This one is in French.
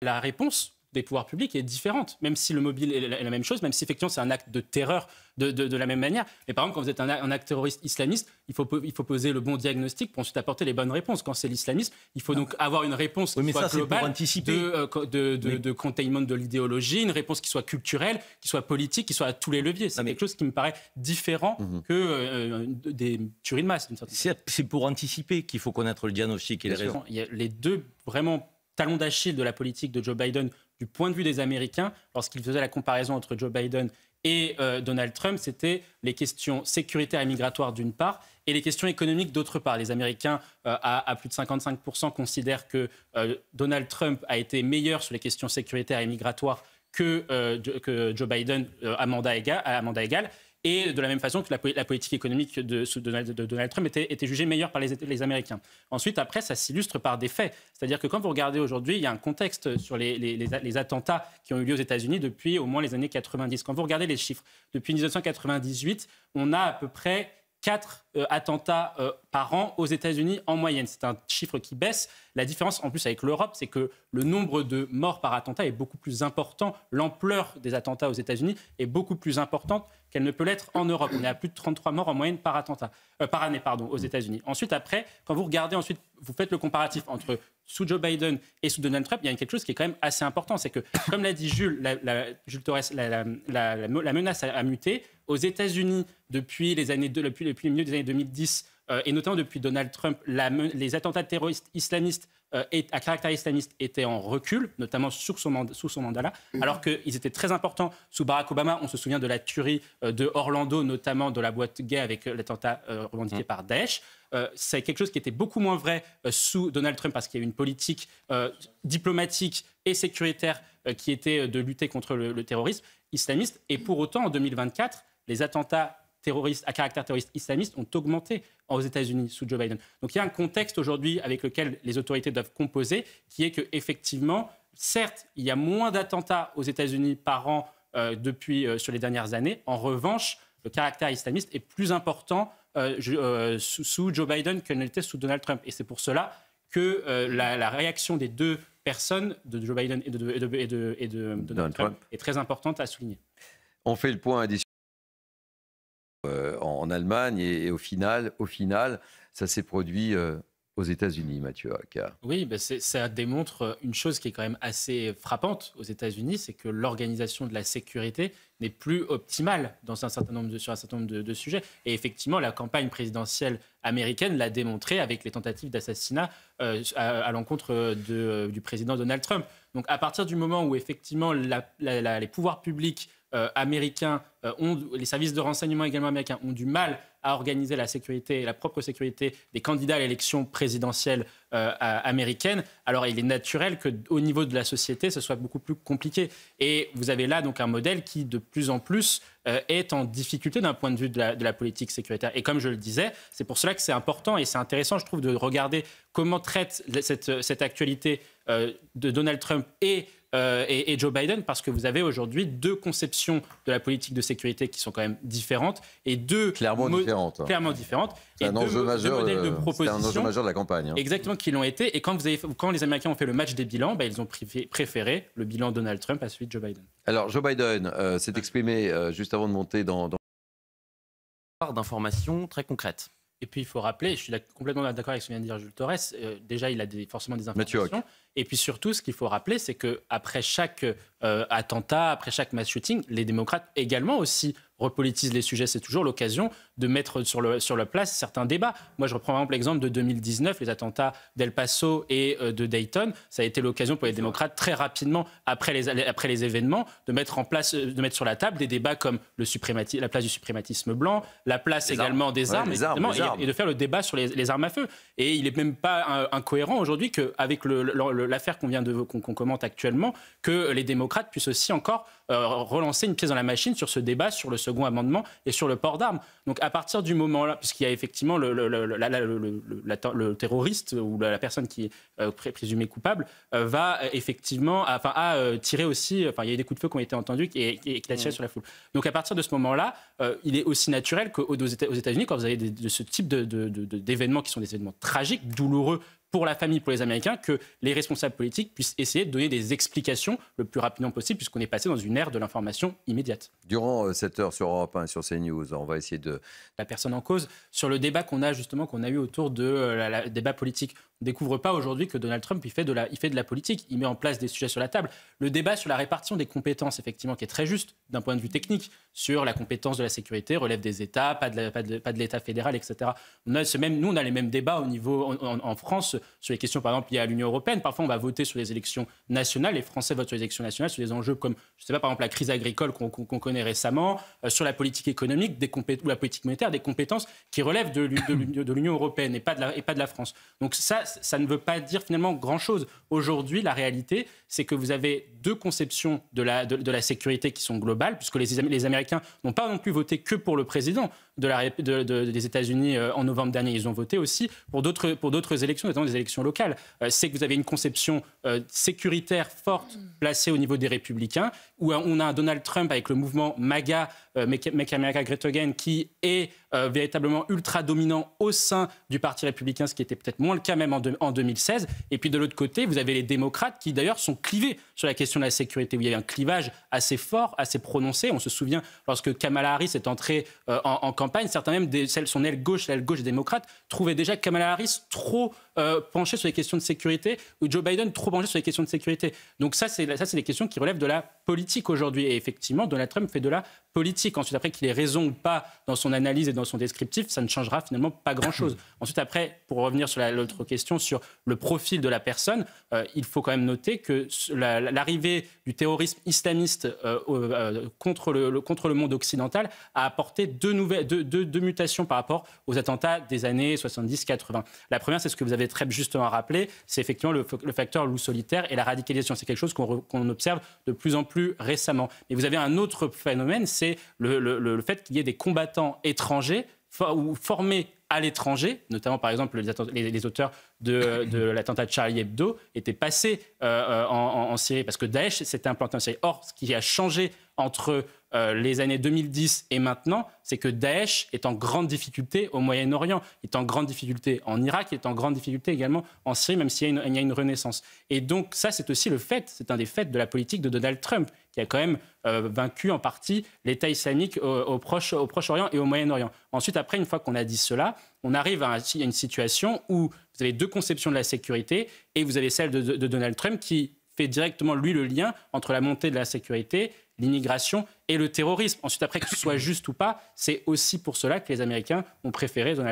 la réponse des pouvoirs publics est différente, même si le mobile est la même chose, même si effectivement c'est un acte de terreur de la même manière. Mais par exemple, quand vous êtes un acte terroriste islamiste, il faut poser le bon diagnostic pour ensuite apporter les bonnes réponses. Quand c'est l'islamisme, il faut donc avoir une réponse qui soit globale de containment de l'idéologie, une réponse qui soit culturelle, qui soit politique, qui soit à tous les leviers. C'est quelque chose qui me paraît différent que des tueries de masse. C'est pour anticiper qu'il faut connaître le diagnostic et les raisons. Il y a les deux vraiment talons d'Achille de la politique de Joe Biden du point de vue des Américains, lorsqu'il faisait la comparaison entre Joe Biden et Donald Trump, c'était les questions sécuritaires et migratoires d'une part et les questions économiques d'autre part. Les Américains, à plus de 55%, considèrent que Donald Trump a été meilleur sur les questions sécuritaires et migratoires que Joe Biden à mandat égal. Et de la même façon que la politique économique de Donald Trump était jugée meilleure par les Américains. Ensuite, après, ça s'illustre par des faits. C'est-à-dire que quand vous regardez aujourd'hui, il y a un contexte sur les attentats qui ont eu lieu aux États-Unis depuis au moins les années 90. Quand vous regardez les chiffres, depuis 1998, on a à peu près 4 attentats par an aux États-Unis en moyenne. C'est un chiffre qui baisse. La différence en plus avec l'Europe, c'est que le nombre de morts par attentat est beaucoup plus important. L'ampleur des attentats aux États-Unis est beaucoup plus importante qu'elle ne peut l'être en Europe. On est à plus de 33 morts en moyenne par année aux États-Unis. Ensuite, après, quand vous regardez, vous faites le comparatif entre sous Joe Biden et sous Donald Trump, il y a quelque chose qui est quand même assez important. C'est que, comme l'a dit Jules Torres, la menace a muté. Aux États-Unis, depuis le milieu des années 2010, et notamment depuis Donald Trump, les attentats terroristes islamistes à caractère islamiste étaient en recul, notamment sous son mandat-là, alors qu'ils étaient très importants sous Barack Obama. On se souvient de la tuerie de Orlando, notamment de la boîte gay avec l'attentat revendiqué par Daesh. C'est quelque chose qui était beaucoup moins vrai sous Donald Trump parce qu'il y a eu une politique diplomatique et sécuritaire qui était de lutter contre le terrorisme islamiste. Et pour autant, en 2024, les attentats terroristes à caractère terroriste islamiste ont augmenté aux États-Unis sous Joe Biden. Donc il y a un contexte aujourd'hui avec lequel les autorités doivent composer, qui est qu'effectivement, certes, il y a moins d'attentats aux États-Unis par an sur les dernières années. En revanche, le caractère islamiste est plus important sous Joe Biden que ne l'était sous Donald Trump. Et c'est pour cela que la réaction des deux personnes, de Joe Biden et de Donald Trump, est très importante à souligner. On fait le point en Allemagne et au final, ça s'est produit aux États-Unis, Mathieu Accard. Oui, ça démontre une chose qui est quand même assez frappante aux États-Unis, c'est que l'organisation de la sécurité n'est plus optimale sur un certain nombre de sujets. Et effectivement, la campagne présidentielle américaine l'a démontré avec les tentatives d'assassinat à l'encontre du président Donald Trump. Donc à partir du moment où effectivement les pouvoirs publics américains, les services de renseignement également américains ont du mal à organiser la sécurité, la propre sécurité des candidats à l'élection présidentielle américaine, alors il est naturel qu'au niveau de la société, ce soit beaucoup plus compliqué. Et vous avez là donc un modèle qui, de plus en plus, est en difficulté d'un point de vue de la politique sécuritaire. Et comme je le disais, c'est pour cela que c'est important et c'est intéressant, je trouve, de regarder comment traite cette actualité de Donald Trump et Joe Biden, parce que vous avez aujourd'hui deux conceptions de la politique de sécurité qui sont quand même différentes et deux clairement différentes. C'est un enjeu majeur de la campagne. Exactement, qui l'ont été. Et quand les Américains ont fait le match des bilans, ils ont préféré le bilan Donald Trump à celui de Joe Biden. Alors Joe Biden s'est exprimé juste avant de monter dans d'informations très concrètes. Et puis il faut rappeler, je suis complètement d'accord avec ce que vient de dire Jules Torres, déjà il a forcément des informations. Et puis surtout, ce qu'il faut rappeler, c'est qu'après chaque attentat, après chaque mass shooting, les démocrates également aussi repolitisent les sujets. C'est toujours l'occasion de mettre sur la place certains débats. Moi, je reprends par exemple l'exemple de 2019, les attentats d'El Paso et de Dayton. Ça a été l'occasion pour les démocrates, très rapidement, après les événements, de mettre sur la table des débats comme la place du suprématisme blanc, la place également des armes, et de faire le débat sur les armes à feu. Et il n'est même pas incohérent aujourd'hui qu'avec l'affaire qu'on commente actuellement, que les démocrates puissent aussi encore relancer une pièce dans la machine sur ce débat, sur le second amendement et sur le port d'armes. Donc à partir du moment-là, puisqu'il y a effectivement le terroriste ou la personne qui est présumée coupable, va effectivement tirer aussi, il y a eu des coups de feu qui ont été entendus et qui a tiré sur la foule. Donc à partir de ce moment-là, il est aussi naturel qu'aux États-Unis, quand vous avez de ce type d'événements qui sont des événements tragiques, douloureux pour la famille, pour les Américains, que les responsables politiques puissent essayer de donner des explications le plus rapidement possible, puisqu'on est passé dans une ère de l'information immédiate. Durant cette heure sur Europe 1 et sur CNews, on va essayer de... La personne en cause, sur le débat qu'on a eu autour de la débat politique. On ne découvre pas aujourd'hui que Donald Trump, il fait de la politique, il met en place des sujets sur la table. Le débat sur la répartition des compétences, effectivement, qui est très juste d'un point de vue technique, sur la compétence de la sécurité, relève des États, pas de l'État fédéral, etc. Nous, on a les mêmes débats au niveau en France sur les questions, par exemple, liées à l'Union européenne. Parfois, on va voter sur les élections nationales. Les Français votent sur les élections nationales, sur des enjeux comme, je ne sais pas, par exemple, la crise agricole qu'on connaît récemment, sur la politique économique ou la politique monétaire, des compétences qui relèvent de l'Union européenne et pas de la France. Donc ça ne veut pas dire finalement grand-chose. Aujourd'hui, la réalité, c'est que vous avez deux conceptions de la sécurité qui sont globales, puisque les Américains n'ont pas non plus voté que pour le président des États-Unis en novembre dernier. Ils ont voté aussi pour d'autres élections, notamment des élections locales. C'est que vous avez une conception sécuritaire forte placée au niveau des républicains, où on a un Donald Trump avec le mouvement MAGA, Make America Great Again, qui est véritablement ultra dominant au sein du Parti républicain, ce qui était peut-être moins le cas même en 2016. Et puis de l'autre côté, vous avez les démocrates qui d'ailleurs sont clivés sur la question de la sécurité, où il y a un clivage assez fort, assez prononcé. On se souvient, lorsque Kamala Harris est entrée en campagne, certains même, son aile gauche démocrate, trouvaient déjà Kamala Harris trop penchée sur les questions de sécurité, ou Joe Biden trop penché sur les questions de sécurité. Donc ça, c'est des questions qui relèvent de la politique aujourd'hui. Et effectivement, Donald Trump fait de la politique. Ensuite, après, qu'il ait raison ou pas dans son analyse et dans son descriptif, ça ne changera finalement pas grand-chose. Ensuite, après, pour revenir sur l'autre question, sur le profil de la personne, il faut quand même noter que l'arrivée du terrorisme islamiste contre le monde occidental a apporté deux mutations par rapport aux attentats des années 70-80. La première, c'est ce que vous avez très justement rappelé, c'est effectivement le facteur loup solitaire et la radicalisation. C'est quelque chose qu'on observe de plus en plus récemment. Mais vous avez un autre phénomène, c'est le fait qu'il y ait des combattants étrangers ou formés à l'étranger, notamment par exemple les auteurs de l'attentat de Charlie Hebdo étaient passés en Syrie parce que Daesh s'était implanté en Syrie. Or, ce qui a changé entre les années 2010 et maintenant, c'est que Daesh est en grande difficulté au Moyen-Orient, est en grande difficulté en Irak, est en grande difficulté également en Syrie, même s'il y a une renaissance. Et donc ça, c'est aussi c'est un des faits de la politique de Donald Trump, qui a quand même vaincu en partie l'État islamique au Proche-Orient et au Moyen-Orient. Ensuite, après, une fois qu'on a dit cela, on arrive à une situation où vous avez deux conceptions de la sécurité et vous avez celle de Donald Trump qui fait directement, lui, le lien entre la montée de la sécurité, l'immigration et le terrorisme. Ensuite, après, que ce soit juste ou pas, c'est aussi pour cela que les Américains ont préféré Donald Trump.